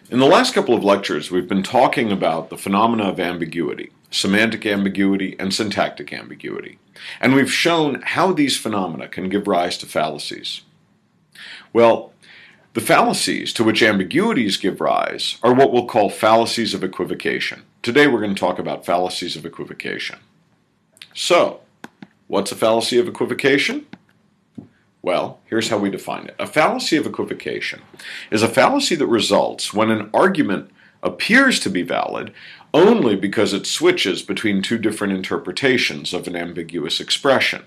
In the last couple of lectures, we've been talking about the phenomena of ambiguity, semantic ambiguity and syntactic ambiguity, and we've shown how these phenomena can give rise to fallacies. Well, the fallacies to which ambiguities give rise are what we'll call fallacies of equivocation. Today we're going to talk about fallacies of equivocation. So, what's a fallacy of equivocation? Well, here's how we define it. A fallacy of equivocation is a fallacy that results when an argument appears to be valid only because it switches between two different interpretations of an ambiguous expression.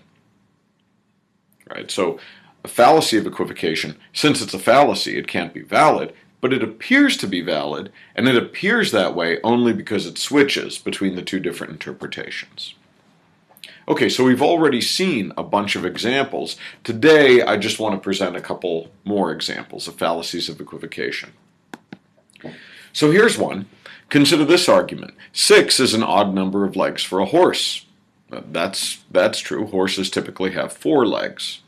Right? So, a fallacy of equivocation, since it's a fallacy, it can't be valid, but it appears to be valid, and it appears that way only because it switches between the two different interpretations. Okay, so we've already seen a bunch of examples. Today, I just want to present a couple more examples of fallacies of equivocation. So here's one. Consider this argument. 6 is an odd number of legs for a horse. That's true. Horses typically have 4 legs.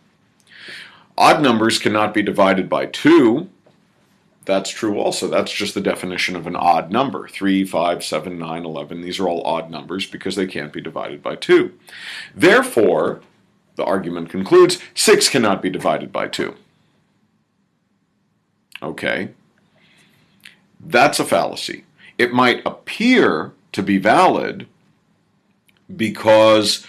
Odd numbers cannot be divided by 2. That's true also. That's just the definition of an odd number. 3, 5, 7, 9, 11. These are all odd numbers because they can't be divided by 2. Therefore, the argument concludes, 6 cannot be divided by 2. Okay. That's a fallacy. It might appear to be valid because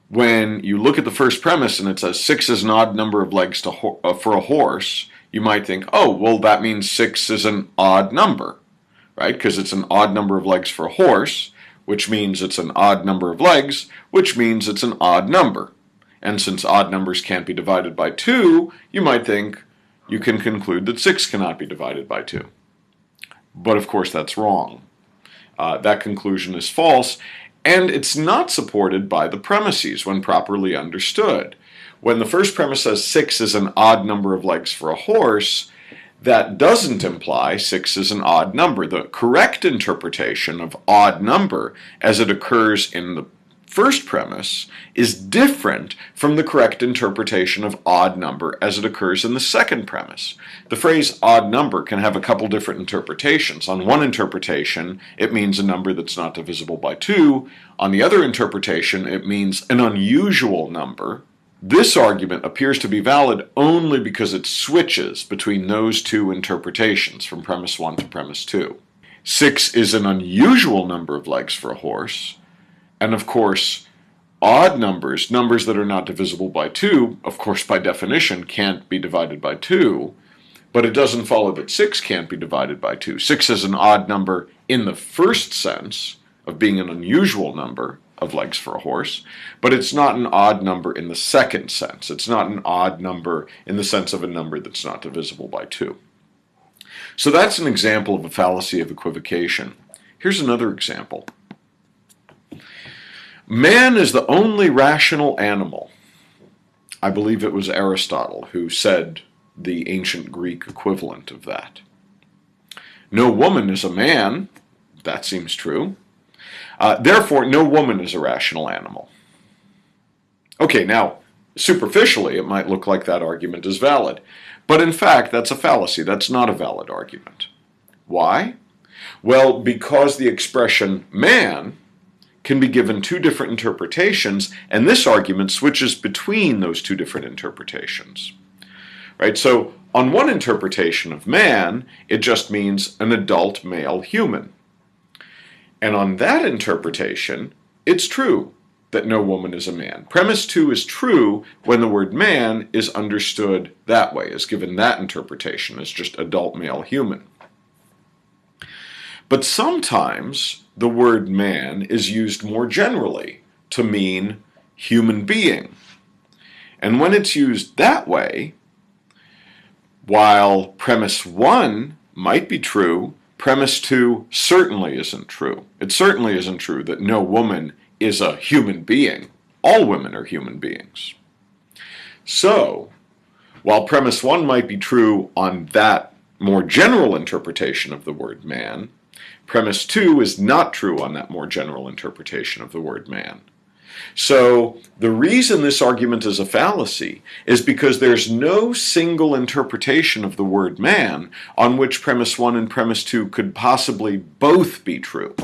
when you look at the first premise and it says 6 is an odd number of legs for a horse, you might think, oh, well, that means 6 is an odd number, right? Because it's an odd number of legs for a horse, which means it's an odd number of legs, which means it's an odd number. And since odd numbers can't be divided by 2, you might think you can conclude that 6 cannot be divided by 2. But of course, that's wrong. That conclusion is false, and it's not supported by the premises when properly understood. When the first premise says 6 is an odd number of legs for a horse, that doesn't imply 6 is an odd number. The correct interpretation of odd number as it occurs in the first premise is different from the correct interpretation of odd number as it occurs in the second premise. The phrase odd number can have a couple different interpretations. On one interpretation, it means a number that's not divisible by 2. On the other interpretation, it means an unusual number. This argument appears to be valid only because it switches between those two interpretations from premise 1 to premise 2. 6 is an unusual number of legs for a horse, and of course, odd numbers, numbers that are not divisible by 2, of course by definition can't be divided by 2, but it doesn't follow that 6 can't be divided by 2. 6 is an odd number in the first sense of being an unusual number of legs for a horse, but it's not an odd number in the second sense. It's not an odd number in the sense of a number that's not divisible by 2. So that's an example of a fallacy of equivocation. Here's another example. Man is the only rational animal. I believe it was Aristotle who said the ancient Greek equivalent of that. No woman is a man. That seems true. Therefore, no woman is a rational animal. Okay, now, superficially, it might look like that argument is valid. But in fact, that's a fallacy. That's not a valid argument. Why? Well, because the expression man can be given two different interpretations, and this argument switches between those two different interpretations. Right? So, on one interpretation of man, it just means an adult male human. And on that interpretation, it's true that no woman is a man. Premise 2 is true when the word man is understood that way, is given that interpretation as just adult male human. But sometimes the word man is used more generally to mean human being. And when it's used that way, while premise 1 might be true, premise 2 certainly isn't true. It certainly isn't true that no woman is a human being. All women are human beings. So, while premise 1 might be true on that more general interpretation of the word man, premise 2 is not true on that more general interpretation of the word man. So the reason this argument is a fallacy is because there's no single interpretation of the word man on which premise 1 and premise 2 could possibly both be true.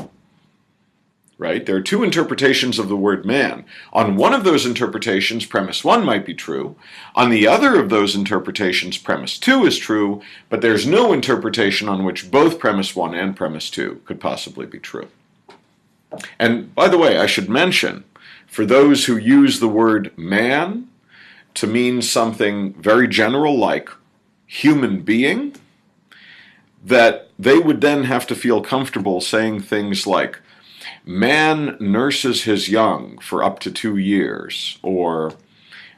Right? There are two interpretations of the word man. On one of those interpretations, premise 1 might be true. On the other of those interpretations, premise 2 is true, but there's no interpretation on which both premise 1 and premise 2 could possibly be true. And by the way, I should mention, for those who use the word man to mean something very general like human being, that they would then have to feel comfortable saying things like, man nurses his young for up to 2 years, or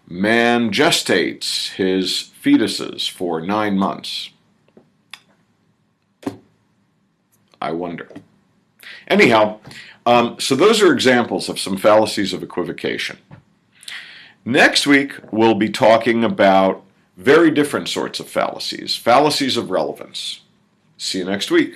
man gestates his fetuses for 9 months. I wonder. Anyhow, so those are examples of some fallacies of equivocation. Next week, we'll be talking about very different sorts of fallacies, fallacies of relevance. See you next week.